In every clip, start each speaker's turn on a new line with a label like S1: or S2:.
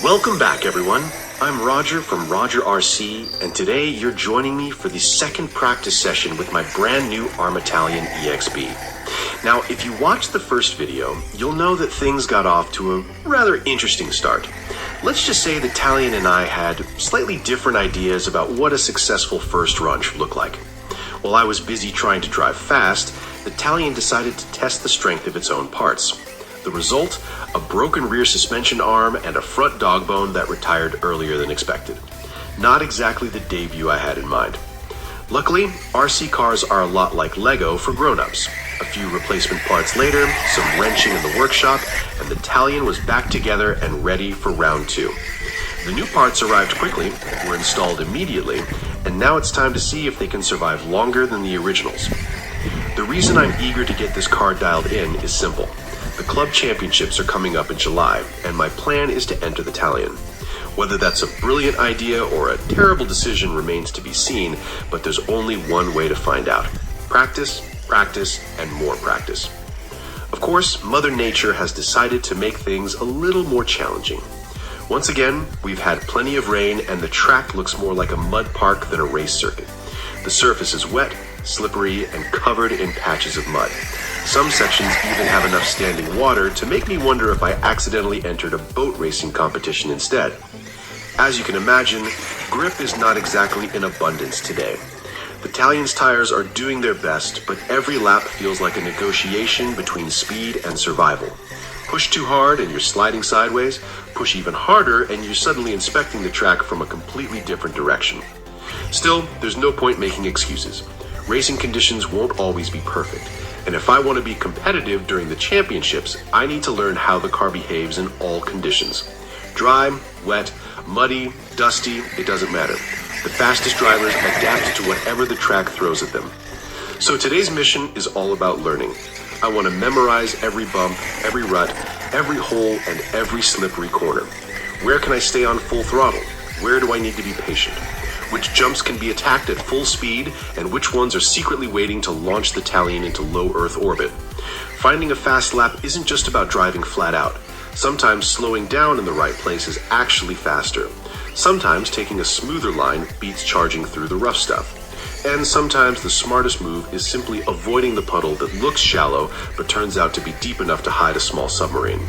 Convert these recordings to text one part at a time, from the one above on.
S1: Welcome back, everyone. I'm Roger from Roger RC, and today you're joining me for the second practice session with my brand new ARRMA Talion EXB. Now, if you watched the first video, you'll know that things got off to a rather interesting start. Let's just say that Talion and I had slightly different ideas about what a successful first run should look like. While I was busy trying to drive fast, the Talion decided to test the strength of its own parts. The result? A broken rear suspension arm and a front dog bone that retired earlier than expected. Not exactly the debut I had in mind. Luckily, RC cars are a lot like Lego for grown-ups. A few replacement parts later, some wrenching in the workshop, and the Talion was back together and ready for round 2. The new parts arrived quickly, were installed immediately, and now it's time to see if they can survive longer than the originals. The reason I'm eager to get this car dialed in is simple. The club championships are coming up in July, and my plan is to enter the Talion. Whether that's a brilliant idea or a terrible decision remains to be seen, but there's only one way to find out. Practice, practice, and more practice. Of course, Mother Nature has decided to make things a little more challenging. Once again, we've had plenty of rain, and the track looks more like a mud park than a race circuit. The surface is wet, slippery, and covered in patches of mud. Some sections even have enough standing water to make me wonder if I accidentally entered a boat racing competition instead. As you can imagine, grip is not exactly in abundance today. The Talion's tires are doing their best, but every lap feels like a negotiation between speed and survival. Push too hard and you're sliding sideways, push even harder and you're suddenly inspecting the track from a completely different direction. Still, there's no point making excuses. Racing conditions won't always be perfect. And if I want to be competitive during the championships, I need to learn how the car behaves in all conditions. Dry, wet, muddy, dusty, it doesn't matter. The fastest drivers adapt to whatever the track throws at them. So today's mission is all about learning. I want to memorize every bump, every rut, every hole, and every slippery corner. Where can I stay on full throttle? Where do I need to be patient? Which jumps can be attacked at full speed, and which ones are secretly waiting to launch the Talion into low Earth orbit. Finding a fast lap isn't just about driving flat out. Sometimes slowing down in the right place is actually faster. Sometimes taking a smoother line beats charging through the rough stuff. And sometimes the smartest move is simply avoiding the puddle that looks shallow but turns out to be deep enough to hide a small submarine.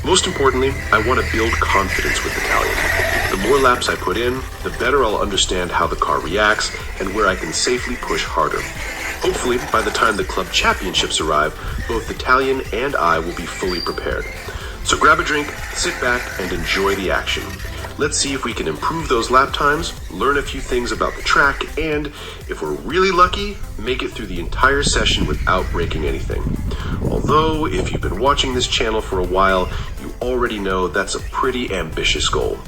S1: Most importantly, I want to build confidence with the Talion. The more laps I put in, the better I'll understand how the car reacts and where I can safely push harder. Hopefully, by the time the club championships arrive, both the Talion and I will be fully prepared. So grab a drink, sit back, and enjoy the action. Let's see if we can improve those lap times, learn a few things about the track, and, if we're really lucky, make it through the entire session without breaking anything. Although, if you've been watching this channel for a while, you already know that's a pretty ambitious goal.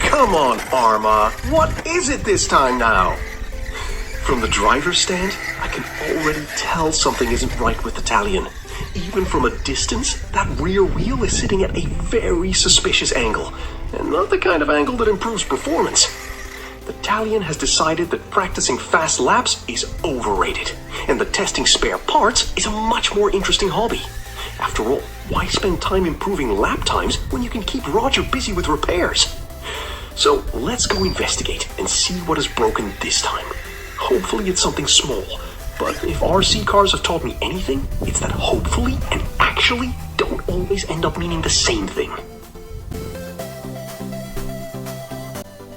S1: Come on, ARRMA. What is it this time now? From the driver's stand, I can already tell something isn't right with the Talion. Even from a distance, that rear wheel is sitting at a very suspicious angle, and not the kind of angle that improves performance. The Talion has decided that practicing fast laps is overrated, and that testing spare parts is a much more interesting hobby. After all, why spend time improving lap times when you can keep Roger busy with repairs? So let's go investigate and see what is broken this time. Hopefully it's something small, but if RC cars have taught me anything, it's that hopefully and actually don't always end up meaning the same thing.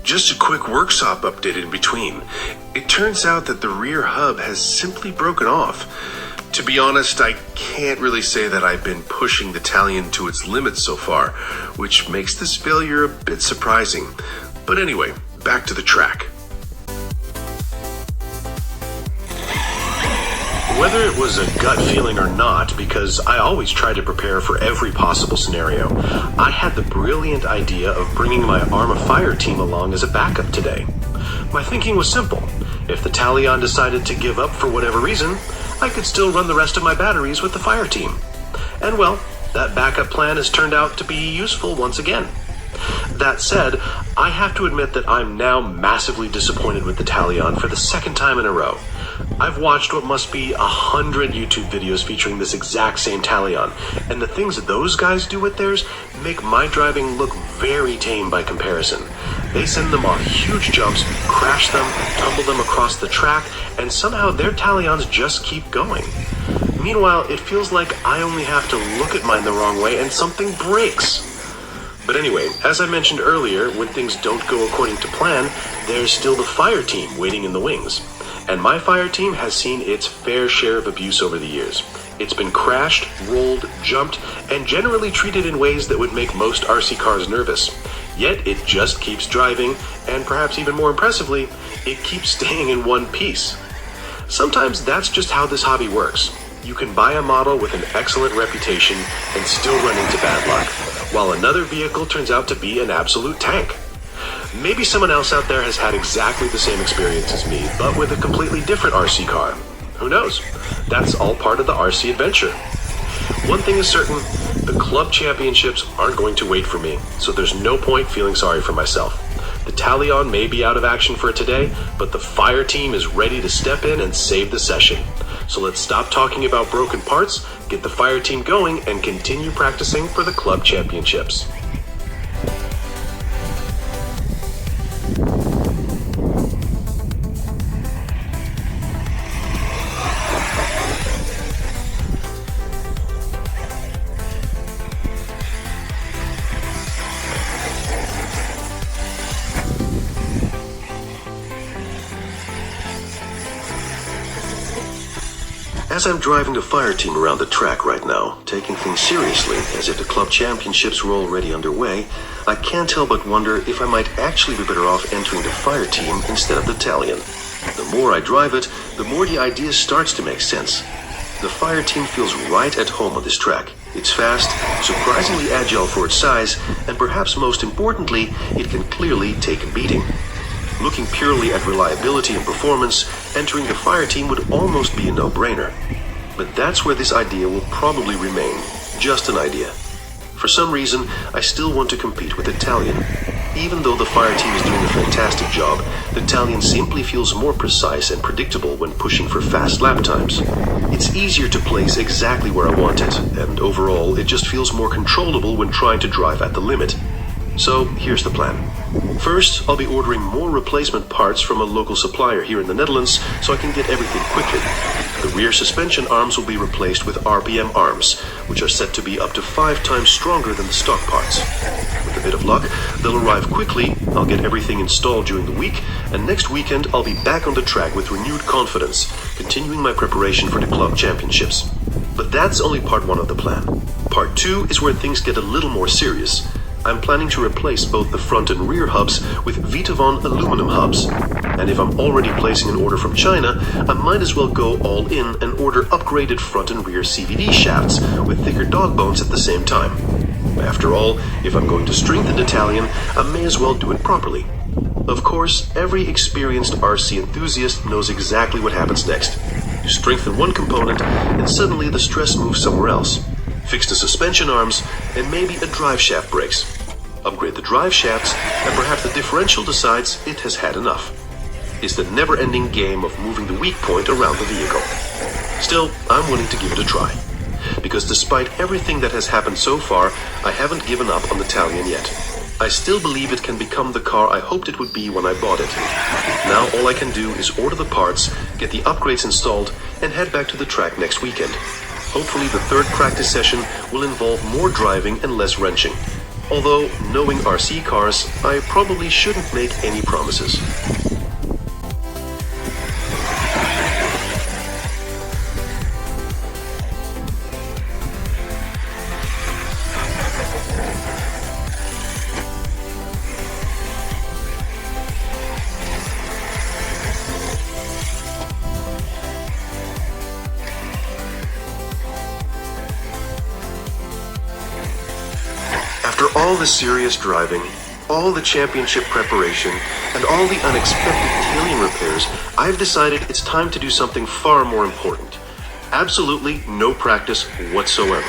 S1: Just a quick workshop update in between. It turns out that the rear hub has simply broken off. To be honest, I can't really say that I've been pushing the Talion to its limits so far, which makes this failure a bit surprising. But anyway, back to the track. Whether it was a gut feeling or not, because I always try to prepare for every possible scenario, I had the brilliant idea of bringing my ARRMA Fireteam along as a backup today. My thinking was simple. If the Talion decided to give up for whatever reason, I could still run the rest of my batteries with the Fireteam. And well, that backup plan has turned out to be useful once again. That said, I have to admit that I'm now massively disappointed with the Talion for the second time in a row. I've watched what must be 100 YouTube videos featuring this exact same Talion, and the things those guys do with theirs make my driving look very tame by comparison. They send them off huge jumps, crash them, tumble them across the track, and somehow their Talions just keep going. Meanwhile, it feels like I only have to look at mine the wrong way and something breaks. But anyway, as I mentioned earlier, when things don't go according to plan, there's still the Fireteam waiting in the wings. And my Fireteam has seen its fair share of abuse over the years. It's been crashed, rolled, jumped, and generally treated in ways that would make most RC cars nervous. Yet it just keeps driving, and perhaps even more impressively, it keeps staying in one piece. Sometimes that's just how this hobby works. You can buy a model with an excellent reputation and still run into bad luck, while another vehicle turns out to be an absolute tank. Maybe someone else out there has had exactly the same experience as me, but with a completely different RC car. Who knows? That's all part of the RC adventure. One thing is certain, the club championships aren't going to wait for me, so there's no point feeling sorry for myself. The Talion may be out of action for today, but the Fireteam is ready to step in and save the session. So let's stop talking about broken parts, get the Fireteam going, and continue practicing for the club championships. As I'm driving the Fireteam around the track right now, taking things seriously as if the club championships were already underway, I can't help but wonder if I might actually be better off entering the Fireteam instead of the Talion. The more I drive it, the more the idea starts to make sense. The Fireteam feels right at home on this track. It's fast, surprisingly agile for its size, and perhaps most importantly, it can clearly take a beating. Looking purely at reliability and performance, entering the Fireteam would almost be a no-brainer. But that's where this idea will probably remain, just an idea. For some reason, I still want to compete with the Talion. Even though the Fireteam is doing a fantastic job, the Talion simply feels more precise and predictable when pushing for fast lap times. It's easier to place exactly where I want it, and overall, it just feels more controllable when trying to drive at the limit. So here's the plan. First, I'll be ordering more replacement parts from a local supplier here in the Netherlands so I can get everything quickly. The rear suspension arms will be replaced with RPM arms, which are set to be up to 5 times stronger than the stock parts. With a bit of luck, they'll arrive quickly, I'll get everything installed during the week, and next weekend I'll be back on the track with renewed confidence, continuing my preparation for the club championships. But that's only part 1 of the plan. Part 2 is where things get a little more serious. I'm planning to replace both the front and rear hubs with Vitavon aluminum hubs. And if I'm already placing an order from China, I might as well go all in and order upgraded front and rear CVD shafts with thicker dog bones at the same time. After all, if I'm going to strengthen the Talion, I may as well do it properly. Of course, every experienced RC enthusiast knows exactly what happens next. You strengthen one component, and suddenly the stress moves somewhere else. Fix the suspension arms, and maybe a drive shaft breaks. Upgrade the drive shafts, and perhaps the differential decides it has had enough. It's the never-ending game of moving the weak point around the vehicle. Still, I'm willing to give it a try. Because despite everything that has happened so far, I haven't given up on the Talion yet. I still believe it can become the car I hoped it would be when I bought it. Now all I can do is order the parts, get the upgrades installed, and head back to the track next weekend. Hopefully the third practice session will involve more driving and less wrenching. Although, knowing RC cars, I probably shouldn't make any promises. After all the serious driving, all the championship preparation, and all the unexpected Talion repairs, I've decided it's time to do something far more important. Absolutely no practice whatsoever.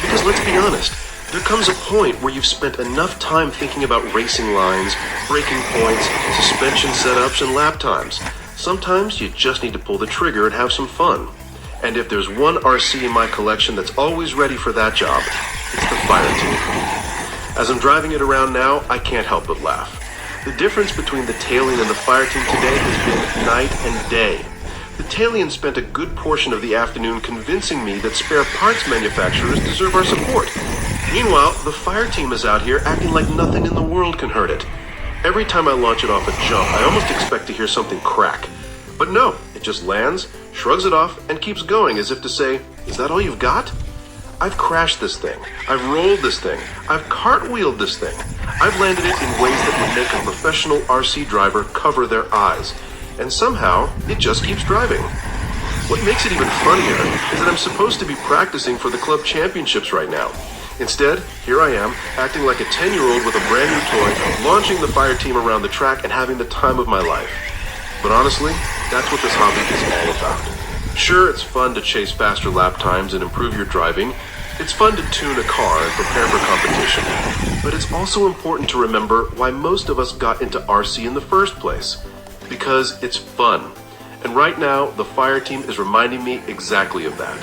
S1: Because let's be honest, there comes a point where you've spent enough time thinking about racing lines, braking points, suspension setups, and lap times. Sometimes you just need to pull the trigger and have some fun. And if there's one RC in my collection that's always ready for that job, it's the Fireteam. As I'm driving it around now, I can't help but laugh. The difference between the Talion and the Fireteam today has been night and day. The Talion spent a good portion of the afternoon convincing me that spare parts manufacturers deserve our support. Meanwhile, the Fireteam is out here acting like nothing in the world can hurt it. Every time I launch it off a jump, I almost expect to hear something crack. But no, it just lands, shrugs it off, and keeps going as if to say, is that all you've got? I've crashed this thing. I've rolled this thing. I've cartwheeled this thing. I've landed it in ways that would make a professional RC driver cover their eyes. And somehow, it just keeps driving. What makes it even funnier is that I'm supposed to be practicing for the club championships right now. Instead, here I am, acting like a 10-year-old with a brand new toy, launching the Fireteam around the track and having the time of my life. But honestly, that's what this hobby is all about. Sure, it's fun to chase faster lap times and improve your driving. It's fun to tune a car and prepare for competition. But it's also important to remember why most of us got into RC in the first place. Because it's fun. And right now, the Fireteam is reminding me exactly of that.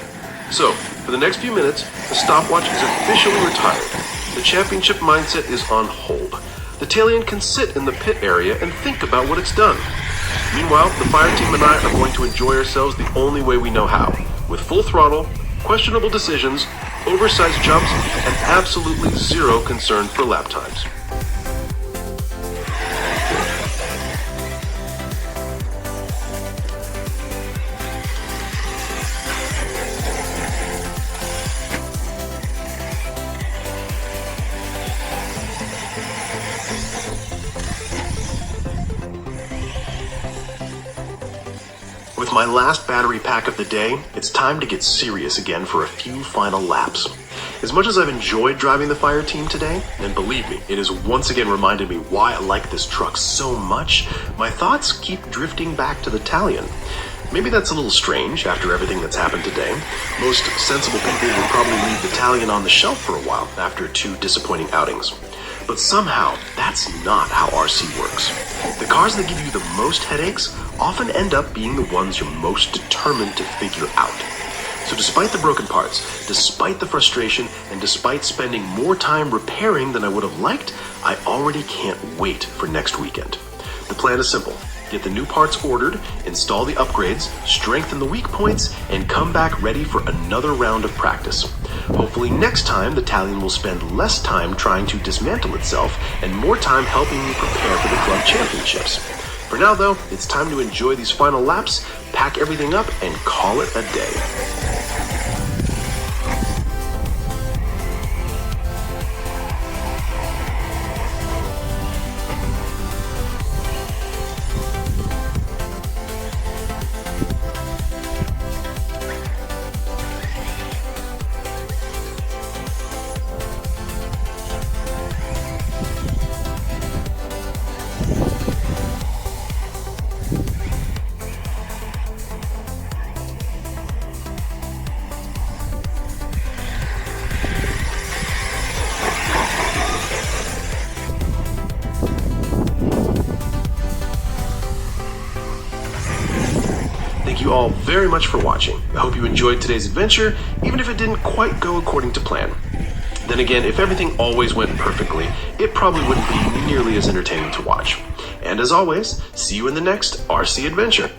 S1: So, for the next few minutes, the stopwatch is officially retired. The championship mindset is on hold. The Talion can sit in the pit area and think about what it's done. Meanwhile, the Fireteam and I are going to enjoy ourselves the only way we know how, with full throttle, questionable decisions, oversized jumps, and absolutely zero concern for lap times. With my last battery pack of the day, it's time to get serious again for a few final laps. As much as I've enjoyed driving the Fireteam today, and believe me, it has once again reminded me why I like this truck so much, my thoughts keep drifting back to the Talion. Maybe that's a little strange after everything that's happened today. Most sensible people would probably leave the Talion on the shelf for a while after 2 disappointing outings. But somehow, that's not how RC works. The cars that give you the most headaches often end up being the ones you're most determined to figure out. So despite the broken parts, despite the frustration, and despite spending more time repairing than I would have liked, I already can't wait for next weekend. The plan is simple. Get the new parts ordered, install the upgrades, strengthen the weak points, and come back ready for another round of practice. Hopefully next time the Talion will spend less time trying to dismantle itself and more time helping me prepare for the club championships. For now though, it's time to enjoy these final laps, pack everything up, and call it a day. Thank you all very much for watching. I hope you enjoyed today's adventure, even if it didn't quite go according to plan. Then again, if everything always went perfectly, it probably wouldn't be nearly as entertaining to watch. And as always, see you in the next RC adventure.